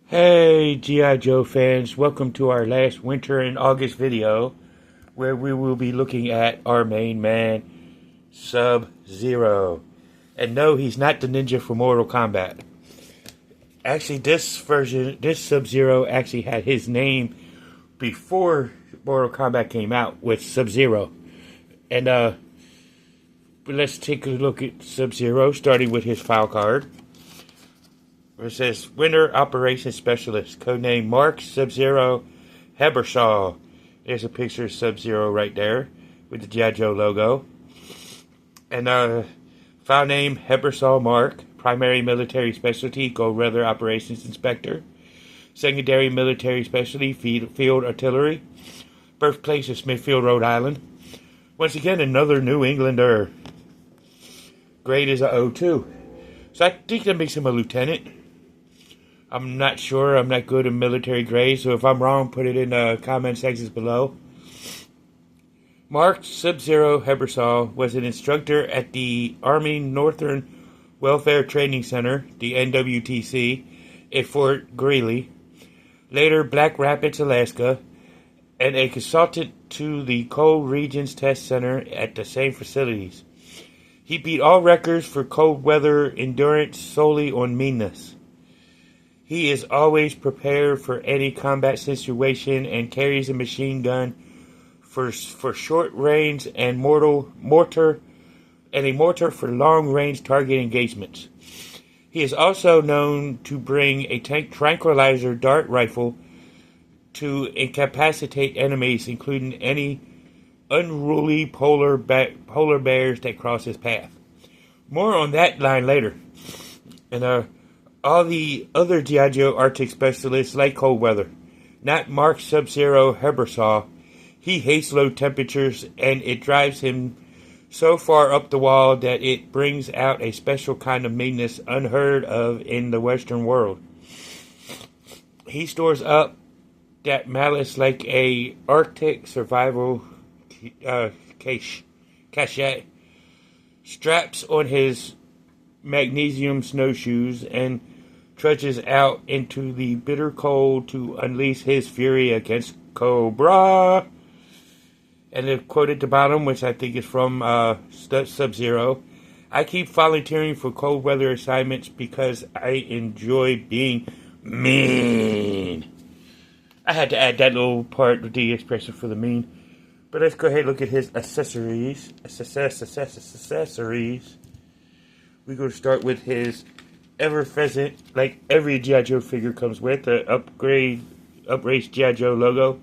Hey G.I. Joe fans, welcome to our last winter in August video where we will be looking at our main man, Sub-Zero. And no, he's not the ninja from Mortal Kombat. Actually, this Sub-Zero actually had his name before Mortal Kombat came out with Sub-Zero. And but let's take a look at Sub-Zero, starting with his file card. It says Winter Operations Specialist, codename Mark Sub-Zero Hebersol. There's a picture of Sub-Zero right there with the G.I. Joe logo. And file name Hebersol Mark. Primary military specialty Gold Weather Operations Inspector. Secondary military specialty Field Artillery. Birthplace is Smithfield, Rhode Island. Once again, another New Englander. Grade is a 02. So I think that makes him a lieutenant. I'm not sure. I'm not good in military grades, so if I'm wrong, put it in the comment sections below. Mark Sub-Zero Hebersol was an instructor at the Army Northern Welfare Training Center, the NWTC, at Fort Greely, later Black Rapids, Alaska, and a consultant to the Cold Regions Test Center at the same facilities. He beat all records for cold weather endurance solely on meanness. He is always prepared for any combat situation and carries a machine gun for short range and mortar for long range target engagements. He is also known to bring a tranquilizer dart rifle to incapacitate enemies, including any unruly polar bears that cross his path. More on that line later. And all the other G.I. Joe Arctic specialists like cold weather. Not Mark Sub-Zero Hebersol. He hates low temperatures, and it drives him so far up the wall that it brings out a special kind of meanness unheard of in the Western world. He stores up that malice like a Arctic survival cache. Straps on his magnesium snowshoes and trudges out into the bitter cold to unleash his fury against Cobra. And the quote at the bottom, which I think is from Sub-Zero: I keep volunteering for cold weather assignments because I enjoy being mean. I had to add that little part with the expression for the mean. But let's go ahead and look at his accessories. We're going to start with his ever-present, like every G.I. Joe figure comes with, the upraised G.I. Joe logo.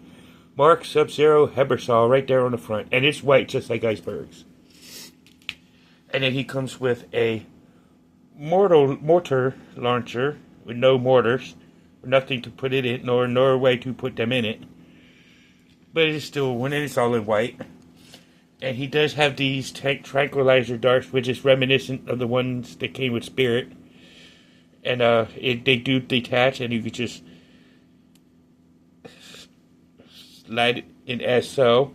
Mark Sub-Zero Hebersol right there on the front. And it's white, just like icebergs. And then he comes with a mortar launcher with no mortars. Nothing to put it in, nor a way to put them in it. But it's still one, and it's all in white. And he does have these tranquilizer darts, which is reminiscent of the ones that came with Spirit. And they do detach, and you can just slide it in as so.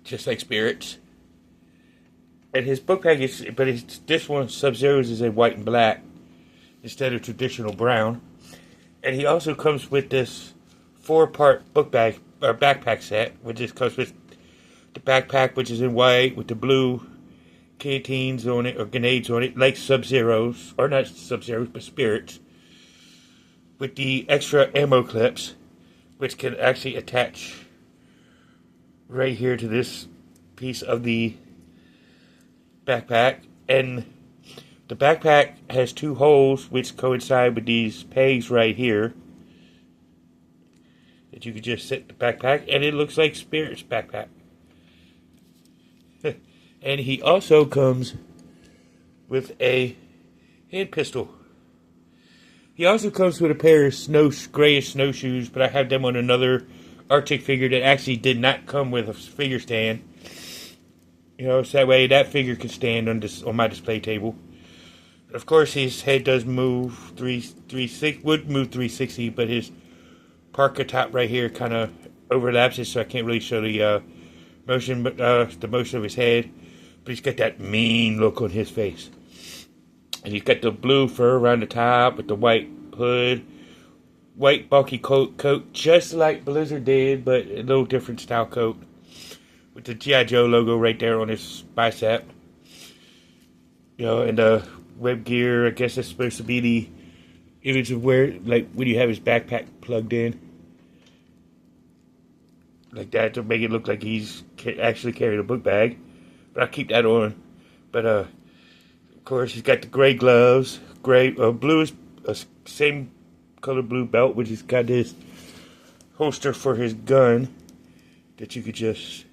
Just like Spirit's. And his book bag is, this one, Sub-Zero's, is in white and black instead of traditional brown. And he also comes with this 4-part book bag or backpack set, which just comes with the backpack, which is in white with the blue canteens on it or grenades on it, like Sub-Zero's, or not Sub-Zero's, but Spirit's, with the extra ammo clips, which can actually attach right here to this piece of the backpack. And the backpack has 2 holes which coincide with these pegs right here that you can just set the backpack, and it looks like Spirit's backpack. And he also comes with a hand pistol. He also comes with a pair of grayish snowshoes, but I have them on another Arctic figure that actually did not come with a figure stand. You know, so that way that figure could stand on my display table. Of course, his head does move 360, but his parka top right here kind of overlaps it, so I can't really show the motion of his head. But he's got that mean look on his face. And he's got the blue fur around the top with the white hood, white bulky coat, just like Blizzard did, but a little different style coat, with the G.I. Joe logo right there on his bicep. You know, and the web gear, I guess that's supposed to be the image of where, like, when you have his backpack plugged in. Like that, to make it look like he's actually carrying a book bag. But I'll keep that on. But, of course, he's got the gray gloves, blue is same color blue belt, which has got this holster for his gun that you could just,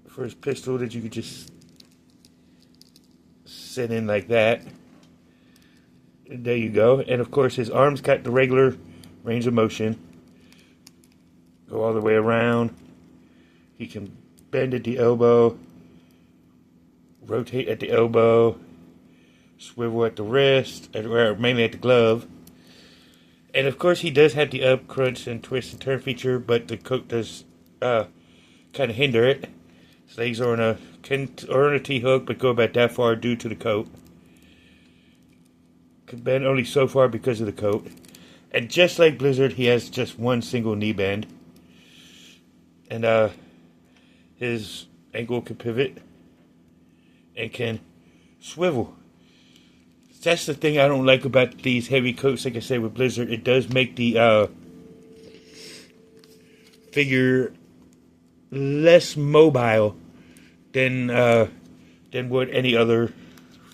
for his pistol, that you could just sit in like that. And there you go. And of course, his arms got the regular range of motion. Go all the way around. He can bend at the elbow, rotate at the elbow, swivel at the wrist, or mainly at the glove. And of course, he does have the up, crunch, and twist and turn feature, but the coat does kind of hinder it. His legs are on a T-hook, but go about that far due to the coat. Can bend only so far because of the coat. And just like Blizzard, he has just one single knee bend. And his ankle can pivot and can swivel. That's the thing I don't like about these heavy coats. Like I said with Blizzard, it does make the figure less mobile than would any other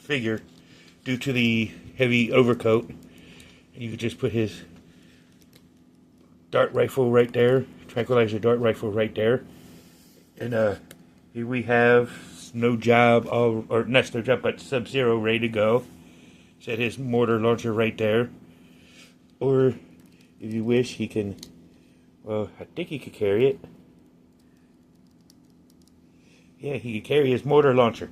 figure, due to the heavy overcoat. And you could just put his dart rifle right there, tranquilizer dart rifle right there, and here we have Snow Job, or not Snow Job, but Sub-Zero ready to go. Set his mortar launcher right there, or if you wish, he can. Well, I think he could carry it. Yeah, he could carry his mortar launcher.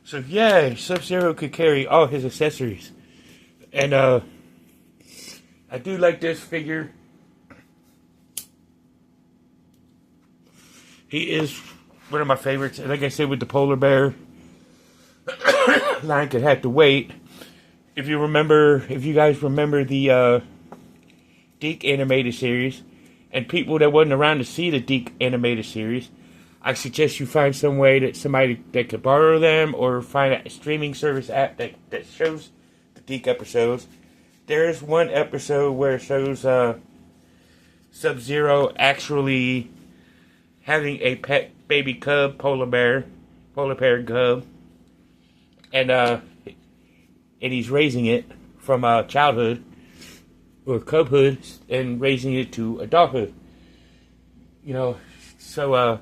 So yeah, Sub-Zero could carry all his accessories. And I do like this figure. He is one of my favorites. Like I said, with the polar bear line, could have to wait. If you guys remember the DiC animated series, and people that wasn't around to see the DiC animated series, I suggest you find some way that somebody that could borrow them, or find a streaming service app that shows the DiC episodes. There's one episode where it shows Sub-Zero actually having a pet baby cub polar bear cub, and he's raising it from childhood or cubhood and raising it to adulthood. You know, so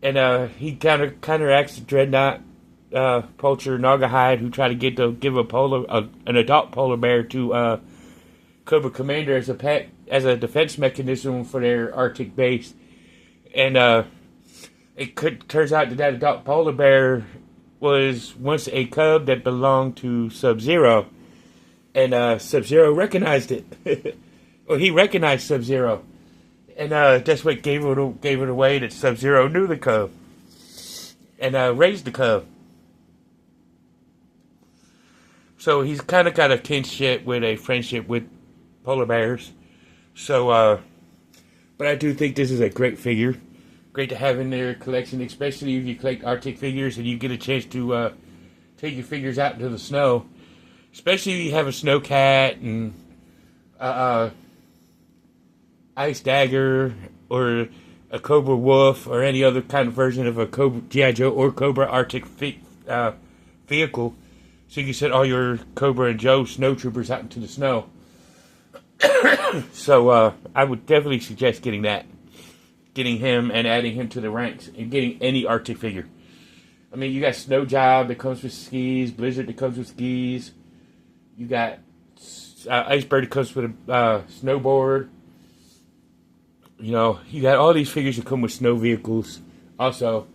and he counteracts the Dreadnought, Poulcher, Naugahyde, who try to give an adult polar bear to Cobra Commander as a pet, as a defense mechanism for their Arctic base. And turns out that adult polar bear was once a cub that belonged to Sub-Zero, and Sub-Zero recognized it. Well, he recognized Sub-Zero, and that's what gave it away, that Sub-Zero knew the cub and raised the cub. So he's kind of got a kinship with a friendship with polar bears. So, but I do think this is a great figure. Great to have in their collection, especially if you collect Arctic figures and you get a chance to take your figures out into the snow. Especially if you have a Snowcat and Ice Dagger, or a Cobra Wolf, or any other kind of version of a Cobra G.I. Joe or Cobra Arctic vehicle. So you can set all your Cobra and Joe snow troopers out into the snow. So I would definitely suggest getting him and adding him to the ranks, and getting any Arctic figure. I mean, you got Snow Job that comes with skis, Blizzard that comes with skis. You got Iceberg that comes with a snowboard. You know, you got all these figures that come with snow vehicles also,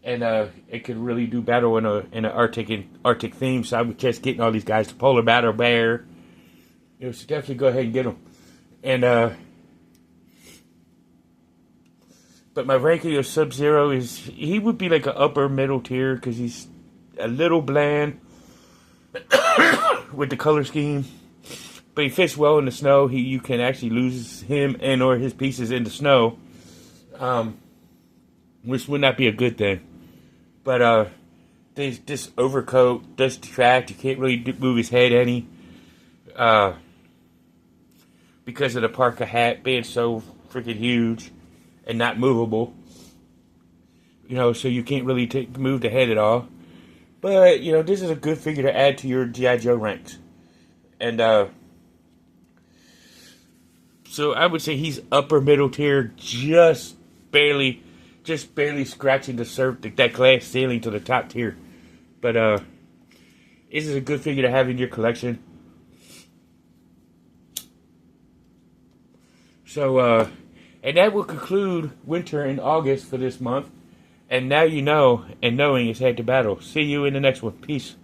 and it could really do battle in an Arctic theme. So I would just getting all these guys, the Polar Battle Bear. You know, so definitely go ahead and get them. And but my ranking of Sub-Zero is, he would be like an upper middle tier, because he's a little bland. with the color scheme. But he fits well in the snow. You can actually lose him and or his pieces in the snow, which would not be a good thing. But this overcoat does detract. You can't really move his head any, because of the parka hat being so freaking huge and not movable. So you can't really move the head at all. But this is a good figure to add to your G.I. Joe ranks, and so I would say he's upper middle tier, just barely scratching that glass ceiling to the top tier. But this is a good figure to have in your collection. So and that will conclude winter in August for this month. And now you know, and knowing is half the battle. See you in the next one. Peace.